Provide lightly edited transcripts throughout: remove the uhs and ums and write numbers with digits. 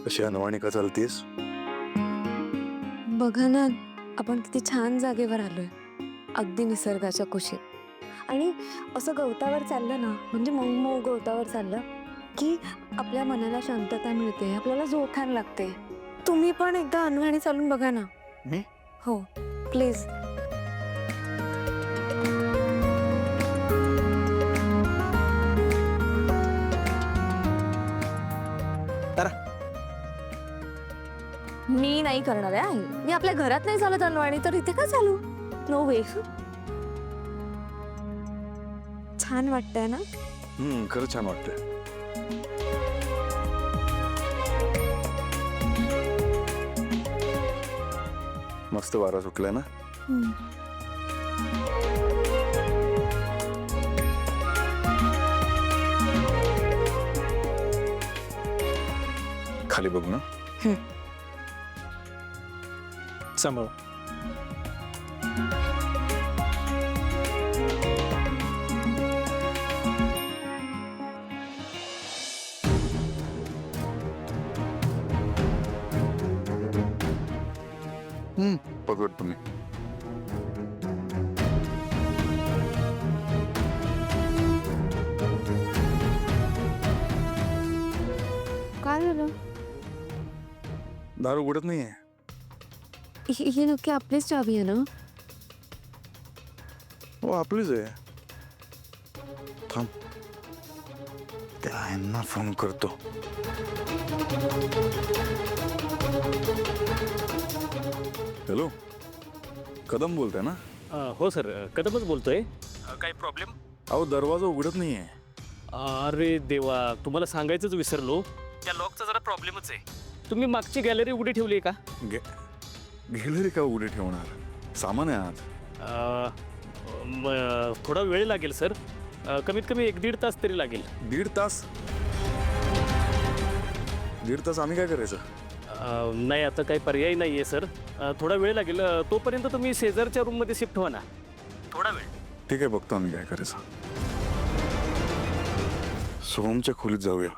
कशी अनवाणी का चालतीस? बघा ना, आपण किती छान जागेवर आलोय, अगदी निसर्गाच्या कुशीत. आणि असं गवतावर चाललं ना, म्हणजे मऊ गवतावर चाललं की आपल्या मनाला शांतता मिळते, आपल्याला झोप छान लागते. तुम्ही पण एकदा अनवाणी चालून बघा ना. मी? हो, प्लीज. मी नाही करणार आहे. मी आपल्या घरात नाही चालत अनवाणी, तर इथे का चालू? नो वे. छान वाटतंय ना? खरंच छान वाटतंय. मस्त वारा सुटलाय ना. खाली बघू ना. सांभाळ. बघूयात तुम्ही. काय झालं? दार उघडत नाहीये. ही नक्की आपलीच चावी आहे ना? हो, आपलीच आहे. थांब, त्या आयांना फोन करतो. हॅलो, कदम बोलताय ना? हो सर, कदमच बोलतोय. काही प्रॉब्लेम? अहो, दरवाजा उघडत नाहीये. अरे देवा, तुम्हाला सांगायचंच विसरलो. त्या लॉकचा जरा प्रॉब्लेमच आहे. तुम्ही मागची गॅलरी उघडी ठेवली आहे का? गॅलरी का उघडी ठेवणार? सामान आहे आत. थोडा वेळ लागेल सर. कमीत कमी 1-1.5 तास तरी लागेल. 1.5 तास? 1.5 तास आम्ही काय करायचं? नाही, आता काही पर्याय नाही आहे सर. थोडा वेळ लागेल. तोपर्यंत तुम्ही शेजारच्या रूममध्ये शिफ्ट व्हा ना. थोडा वेळ. ठीक आहे, बघतो आम्ही काय करायचं. सोहमच्या खोलीत जाऊया.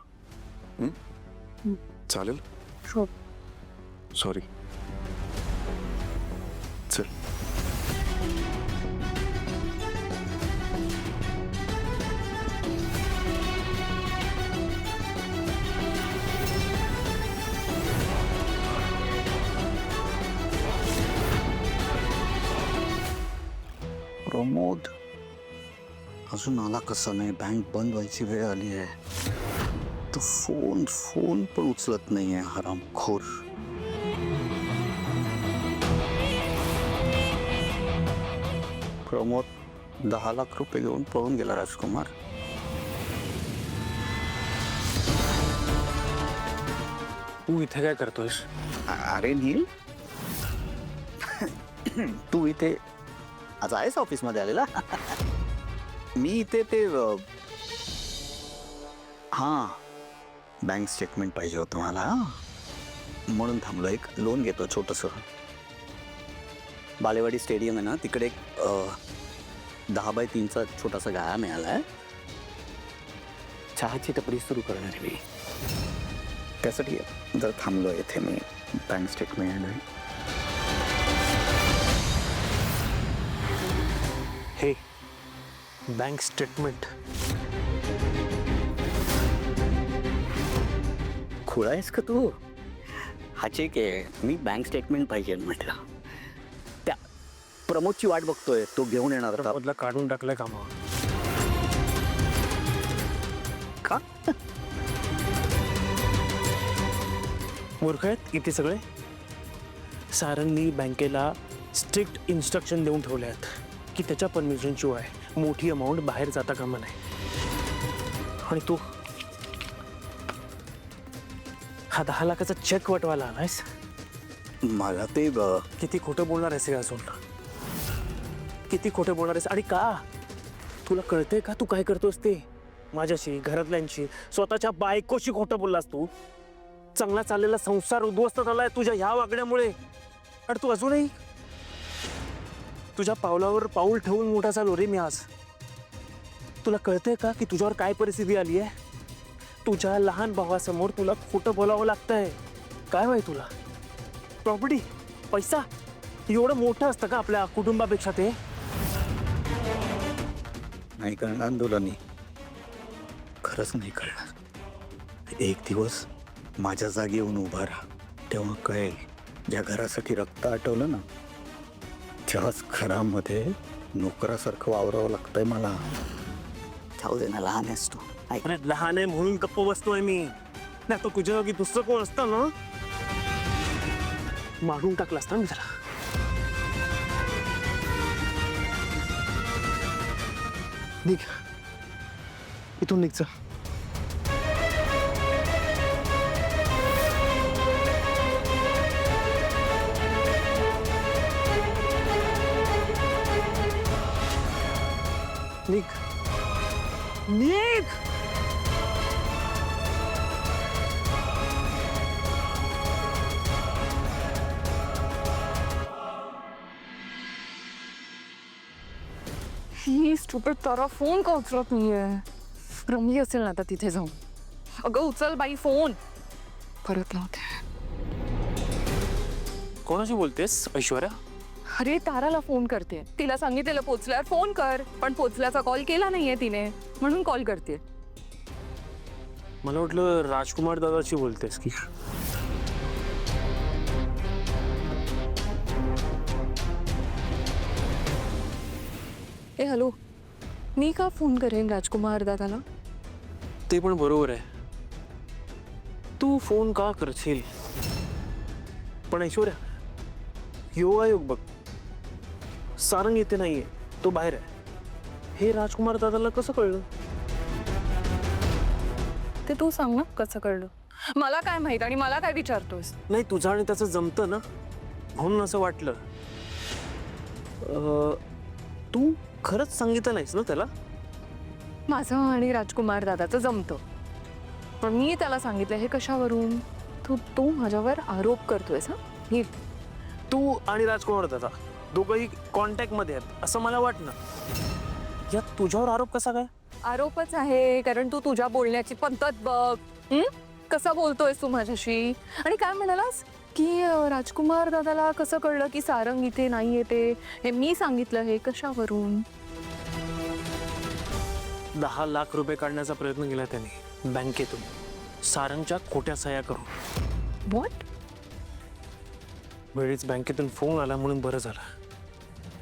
चालेल? हो. सॉरी. चल. प्रमोद अजून आला कसा नाही? बँक बंद व्हायची वेळ आली आहे. तो फोन पण उचलत नाहीये, हरामखोर. प्रमोद 10 लाख रुपये घेऊन पळून गेला राजकुमार. तू इथे काय करतोयस? अरे नील, तू इथे आज आहेस ऑफिसमध्ये आलेला? मी इथे ते हां, बँक स्टेटमेंट पाहिजे होतं मला, म्हणून थांबलो. एक लोन घेतो छोटंसं. बालेवाडी स्टेडियम आहे ना, तिकडे एक 10x3चा छोटासा गाळा मिळाला आहे. चहाची टपरी सुरू करणार आहे मी. त्यासाठी जर थांबलो इथे मी. बँक स्टेटमेंट हे बँक स्टेटमेंट. खुळा आहेस का तू? हा चेक आहे. मी बँक स्टेटमेंट पाहिजे म्हटलं. त्या प्रमोदची वाट बघतोय, तो घेऊन येणार होता. प्रमोदला काढून टाकलंय कामा. का? मूर्ख आहेत इथे सगळे. सारंगनी बँकेला स्ट्रिक्ट इन्स्ट्रक्शन देऊन ठेवले आहेत की त्याच्या परमिशन शिवाय मोठी अमाऊंट बाहेर जाता कामा नये. आणि तू हा 10 लाखाचा चेक वटवायला आलायस? मला ते किती खोटं बोलणार आहेस हे अजून? किती खोटं बोलणार आहेस? आणि का? तुला कळतंय का तू काय करतोस ते? माझ्याशी, घरातल्यांशी, स्वतःच्या बायकोशी खोटं बोललास तू. चांगला चाललेला संसार उद्ध्वस्त झालाय तुझ्या ह्या वागण्यामुळे. आणि तू अजूनही तुझ्या पावलावर पाऊल ठेवून मोठा झालो रे मी आज. तुला कळतंय का की तुझ्यावर काय परिस्थिती आली आहे? तुझ्या लहान भावासमोर तुला खोटं बोलावं लागतंय. काय माहिती तुला? प्रॉपर्टी, पैसा एवढं मोठं असतं का आपल्या कुटुंबापेक्षा ते? नाही करणार दुलानी, खरंच नाही करणार. एक दिवस माझ्या जागी येऊन उभा राहा, तेव्हा कळेल. ज्या घरासाठी रक्त आटवलं ना, त्याच घरामध्ये नोकरासारखं वावरावं लागतंय मला. जाऊ दे ना, लहान आहेस तू. ऐक, अरे लहान आहे म्हणून गप्प बसतोय मी, नाही तर तुझ्या जागी दुसरं कोण असतं ना, मारून टाकलं असतं ना मी त्याला. निघ इथून, निघ चल. निघ निघ. ही स्टुपिड तारा फोन का उचलत नाहीये? रमली असेल ना आता तिथे जाऊन. अगं उचल बाई फोन. परत लावते. कोणाशी बोलतेस ऐश्वर्या? अरे ताराला फोन करते. तिला सांगितलेलं पोचल्यावर फोन कर, पण पोचल्याचा कॉल केला नाहीये तिने, म्हणून कॉल करते. मला वाटलं राजकुमार दादाशी बोलतेस की. ए हॅलो, मी का फोन करेन राजकुमार दादाला? ते पण बरोबर आहे, तू फोन का करशील? पण ऐश्वर्या, योगायोग बघ, सारंग इथे नाहीये, तो बाहेर आहे. हे राजकुमार दादाला कसं कळलं? ते तू सांग ना, कसं कळलं? मला काय माहित, आणि मला काय विचारतोस? नाही, तुझं आणि त्याचं जमतं ना, म्हणून असं वाटलं. तू खरंच सांगितलं नाहीस ना त्याला? माझं आणि राजकुमार दादाचं जमतं, पण मी त्याला सांगितलं हे कशावरून? तू माझ्यावर आरोप करतोयस? हा, तू आणि राजकुमार दादा दोघंही कॉन्टॅक्ट मध्ये आहेत असं मला वाटलं. यात तुझ्यावर आरोप कसा काय? आरोपच आहे, कारण तू तुझ्या बोलण्याची पद्धत बघ. कसं बोलतोयस तू माझ्याशी? आणि काय म्हणालास की राजकुमार दादाला कसं कळलं की सारंग इथे नाही येते? हे मी सांगितलं हे कशावरून? 10 लाख रुपये काढण्याचा प्रयत्न केला त्याने बँकेतून, सारंगच्या खोट्या सह्या करून. व्हॉट? वेळीच बँकेतून फोन आला म्हणून बरं झालं.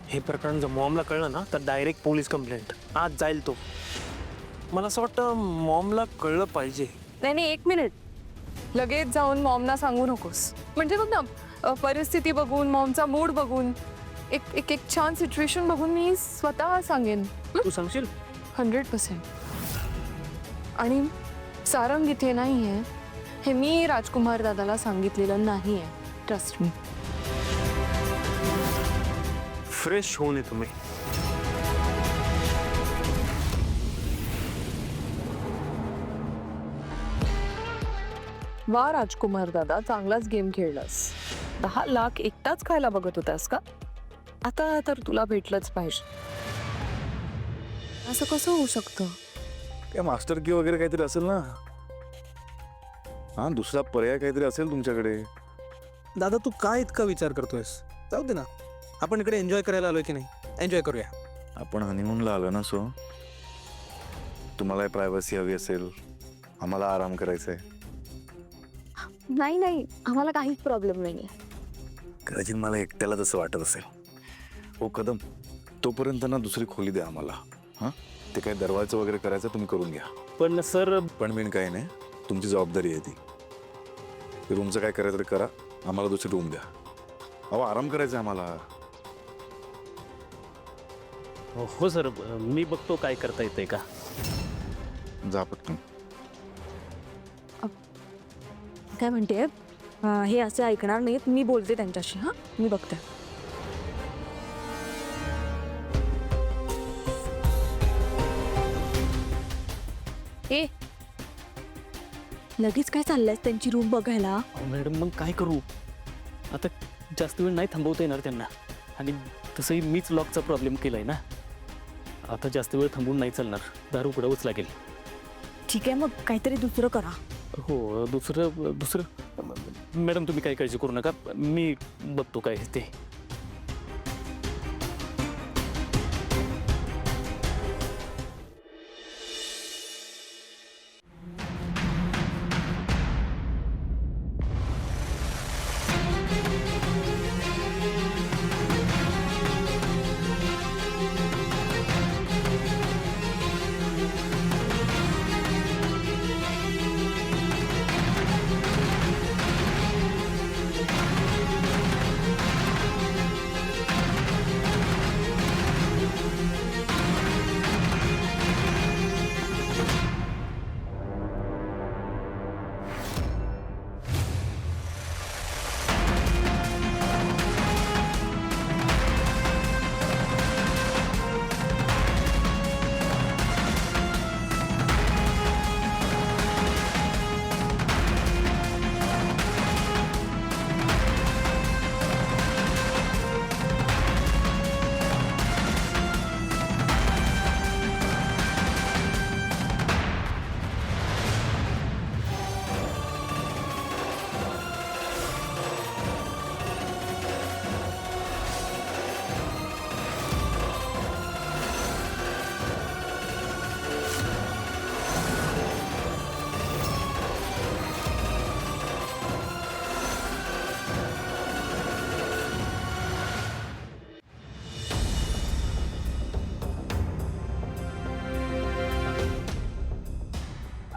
हे प्रकरण जर मॉमला कळलं ना तर डायरेक्ट पोलीस कंप्लेंट. आज जाईल तो. मला असं वाटतं मॉमला कळलं पाहिजे. नाही, 1 मिनिट. लगेच जाऊन मॉमना सांगू नकोस. म्हणजे बघ ना, परिस्थिती बघून, मॉमचा मूड बघून, एक छान सिच्युएशन बघून मी स्वतः सांगेन. तू सांगशील? 100%. आणि सारंग इथे नाही आहे हे मी राजकुमार दादाला सांगितलेलं नाही आहे. Trust me. फ्रेश होऊन ये तुम्ही. वा राजकुमार दादा, चांगलाच गेम खेळलास. 10 लाख एकटाच खायला बघत होतास का? आता तर तुला भेटलंच पाहिजे. असं कसं होऊ शकतं? काय मास्टर की वगैरे काहीतरी असेल ना? हा, दुसरा पर्याय काहीतरी असेल तुमच्याकडे. दादा तू काय इतका विचार करतोयस? जाऊ दे ना, आपण इकडे एन्जॉय करायला आलोय की नाही? एन्जॉय करूया. आपण हनीमूनला आलो ना, सो तुम्हाला प्रायव्हसी हवी असेल, आम्हाला आराम करायचा आहे. नाही, आम्हाला काहीच प्रॉब्लेम नाही. कदाचित मला एकट्याला तसं वाटत असेल. हो कदम, तोपर्यंत ना दुसरी खोली द्या आम्हाला. हां, ते काही दरवाजा वगैरे करायचं तुम्ही करून घ्या. पण सर, पण मी काही नाही, तुमची जबाबदारी आहे ती. रूमचं काय करायचं ते करा, आम्हाला दुसरी रूम द्या. अहो, आराम करायचा आहे आम्हाला. हो सर, मी बघतो काय करता येतंय का. जा पटकन. काय म्हणते? हे असे ऐकणार नाहीत. मी बोलते त्यांच्याशी. हां, मी बघते. ए, लगेच काय चाललंय त्यांची रूम बघायला? मॅडम मग काय करू? आता जास्त वेळ नाही थांबवता येणार त्यांना, आणि तसंही मीच लॉकचा प्रॉब्लेम केलाय ना. आता जास्त वेळ थांबून नाही चालणार, दारू उघडावंच लागेल. ठीक आहे, मग काहीतरी दुसरं करा. हो दुसरं मॅडम तुम्ही काही काळजी करू नका, मी बघतो काय ते.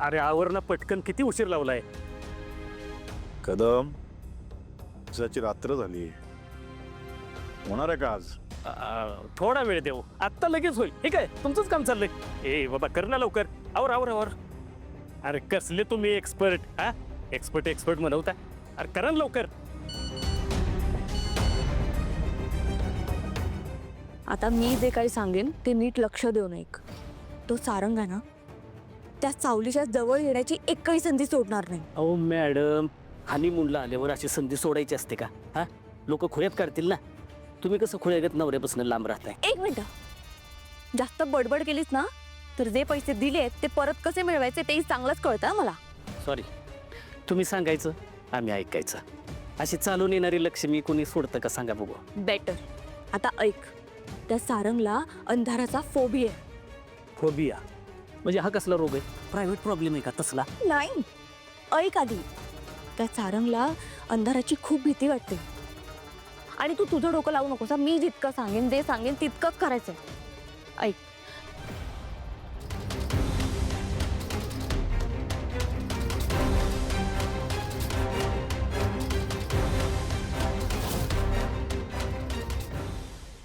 अरे आवर ना पटकन, किती उशीर लावलाय. कदम, उसाची रात्र झाली, होणार आहे का आज? थोडा वेळ देऊ, आत्ता लगेच होईल. हे काय तुमचंच काम चाललंय? ए बाबा कर ना लवकर, आवर आवर आवर. अरे कसले तुम्ही एक्सपर्ट, हा एक्सपर्ट म्हणवता. अरे करा ना लवकर. आता मी जे काही सांगेन ते नीट लक्ष देऊन ऐक. तो सारंग आहे ना, त्या सावलीच्या जवळ येण्याची एकही संधी सोडणार नाही. अहो मॅडम, हनीमूनला आल्यावर अशी संधी सोडायची असते का? हा, लोक खोळ्यात काढतील ना. तुम्ही कसं खोळ्यागत नवऱ्यापासून लांब राहताय? एक मिनिट, जास्त बडबड केलीस ना तर जे पैसे दिलेत ते परत कसे मिळवायचे तेही चांगलंच कळतं मला. सॉरी, तुम्ही सांगायचं आम्ही ऐकायचं. अशी चालून येणारी लक्ष्मी कोणी सोडतं का सांगा बघू? बेटर. आता ऐक, त्या सारंगला अंधाराचा फोबिया आहे. फोबिया म्हणजे हा कसला रोग आहे? प्रायव्हेट प्रॉब्लेम आहे का तसला? नाही, ऐक आधी. त्या सारंगला अंधाराची खूप भीती वाटते. आणि तू तुझं डोकं लावू नकोस. मी जितकं सांगेन, जे सांगेन तितकंच करायचंय. ऐक,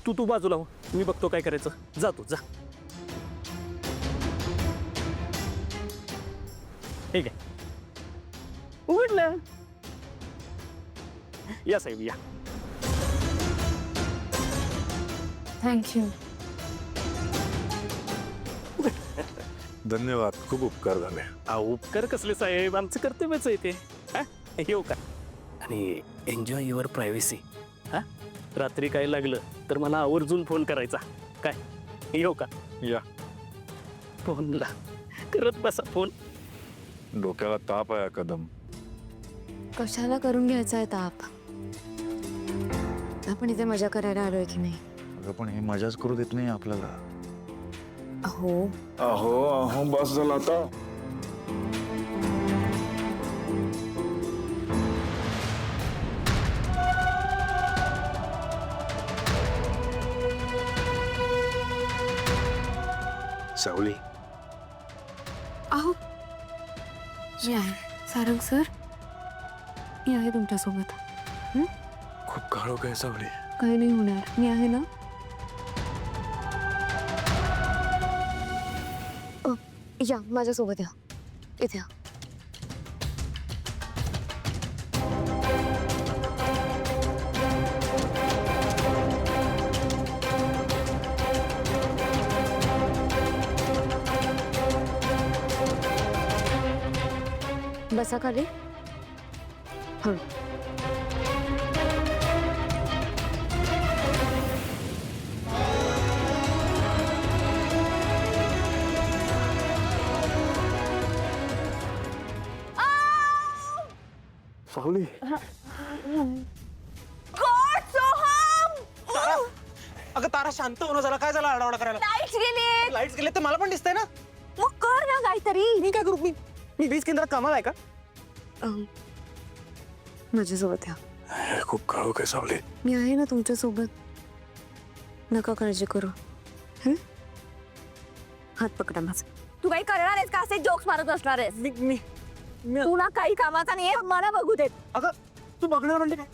तू बाजूला हो, मी बघतो काय करायचं. जा तू जा. ठीक आहे, उघडलं. या साहेब या. थँक्यू. धन्यवाद, खूप उपकार झाले. उपकार कसले साहेब, आमचं कर्तव्यच आहे ते. हा, येऊ का? आणि एन्जॉय युअर प्रायव्हसी. हा, रात्री काय लागलं तर मला आवर्जून फोन करायचा. काय येऊ का? या. फोनला करत बसा फोन. डोक्याला ताप आहे कदम. कशाला करून घ्यायचा आहे ताप? आपण इथे मजा करायला आलोय की नाही? अगं पण हे मजाच करू देत नाही आपल्याला. अहो, अहो अहो, बस झालं आता. सावली, अहो, मी आहे. सारंग सर, मी आहे तुमच्यासोबत. खूप काळो काय सावली. काही नाही होणार, मी आहे ना. या माझ्यासोबत या, इथे या. बसा खाली. हळू. सावली अगं तारा शांत हो ना जरा. काय झालं आरडाओरडा करायला? लाईट्स गेले. लाईट्स गेले तर मला पण दिसतंय ना. मग कर ना काहीतरी. मी काय करू? मी वीज केंद्रात कामाला आहे का? माझ्यासोबत या. खूप काळोख आहे सावली. मी आहे ना तुमच्या सोबत. नका काळजी करू. हं? हात पकडा माझा. तू काही करणार आहेस का? असे जोक्स मारत असणार आहेस? मी तुला काही कामाचा नाहीये. मला बघू देत. अगं तू बघणार म्हणजे काय?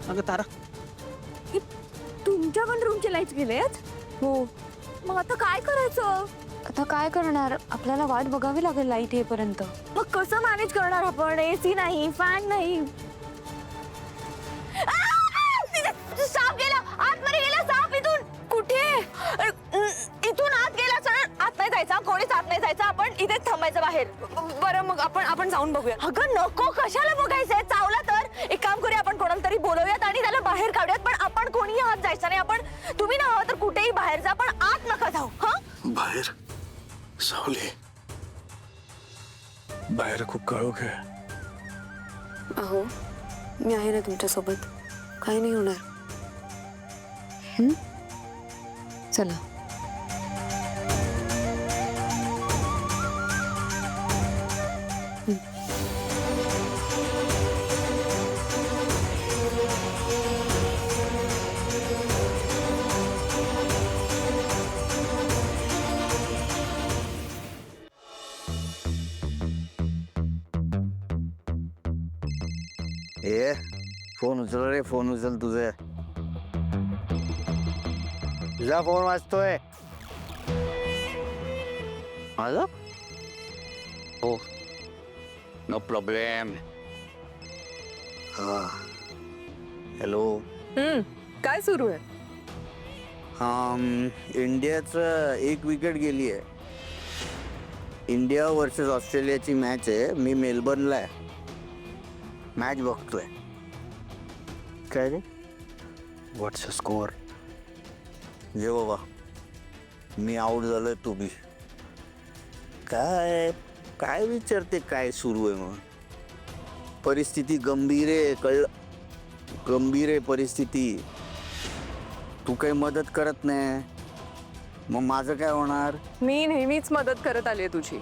अगं तारा तुमच्या पण रूमचे लाईट्स गेलेत? हो. मग आता काय करायचं? आता काय करणार? आपल्याला वाट बघावी लागेल लाईट येईपर्यंत. मग कसं मॅनेज करणार आपण? एसी नाही, फॅन नाही. साप गेला. आतमध्ये गेला साप. इथून कुठे? इथून आत गेला. सर आत नाही जायचा. कोणीच आत नाही जायचं. आपण इथेच थांबायचं बाहेर. बरं मग आपण जाऊन बघूया. अगं नको. कशाला बघायचंय? चावला तर एक काम करूया. आपण कोणाला तरी बोलवूयात आणि त्याला बाहेर काढूयात. पण आपण कोणीही आत जायचं नाही. आपण तुम्ही ना हवं तर कुठेही बाहेर जा. पण आत नका जाऊ. हा? बाहेर सावली, बाहेर खूप काळोख आहे. अहो मी आहे ना तुमच्या सोबत. काही नाही होणार. चला. ए फोन उचल रे. फोन उचल. तुझा फोन वाजतोय. माझा? हो, नो प्रॉब्लेम. हॅलो. काय सुरू आहे? इंडियाचं एक विकेट गेली आहे. इंडिया वर्सेस ऑस्ट्रेलियाची मॅच आहे. मी मेलबर्नला आहे. मॅच बघतोय. काय रे? व्हॉट्स स्कोअर? जे बाबा मी आऊट झालोय. तू बी काय काय विचारते? काय सुरू आहे? मग परिस्थिती गंभीर आहे. गंभीर आहे परिस्थिती. तू काही मदत करत नाही. मग माझं काय होणार? मी नेहमीच मदत करत आली तुझी,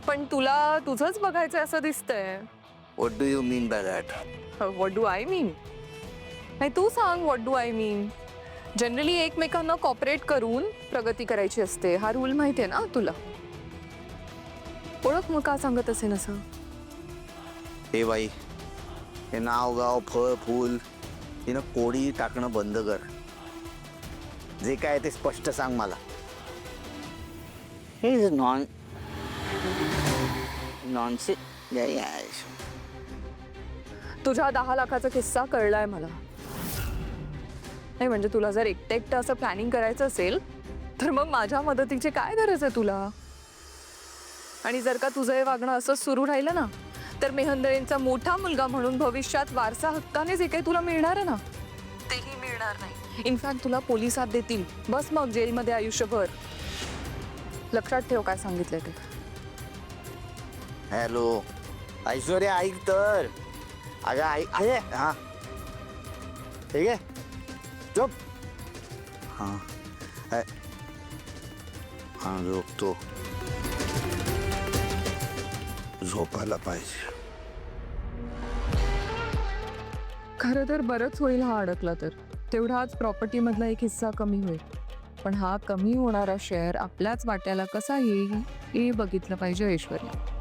पण तुला तुझंच बघायचं असं दिसतंय. What do you mean by that? What do I mean? नाही तू सांग. What do I mean? Generally एकमेकांना कॉपरेट करून प्रगती करायची असते. हा रूल माहिती आहे ना तुला? ओळख मग का सांगत असेल असं? हे बाई, हे नाव गाव फळ फूल तिनं कोडी टाकणं बंद कर. जे काय ते स्पष्ट सांग मला. हे इज नॉनसेन्स. तुझ्या 10 लाखाचा किस्सा कळलाय मला. नाही म्हणजे तुला जर एकटं असं प्लॅनिंग करायचं असेल तर मग माझ्या मदतीची काय गरज आहे तुला? आणि जर का तुझं हे वागणं असंच सुरू राहिलं ना तर मेहंदळेंचा मोठा मुलगा म्हणून भविष्यात वारसा हक्काने जे काही तुला मिळणार आहे ना तेही मिळणार नाही. इनफॅक्ट तुला पोलिसात देतील. बस मग जेलमध्ये आयुष्यभर. लक्षात ठेव काय सांगितलंय ते. हॅलो ऐश्वर्या, ऐक तर. अगं ऐक. अरे हा ठीक आहे. चुप. हां हां झोपतो. झोपायला पाहिजे. खरं तर बरंच होईल हा अडकला तर. तेवढाच प्रॉपर्टीमधला एक हिस्सा कमी होईल. पण हा कमी होणारा शेअर आपल्याच वाट्याला कसा येईल हे बघितलं पाहिजे ऐश्वर्या.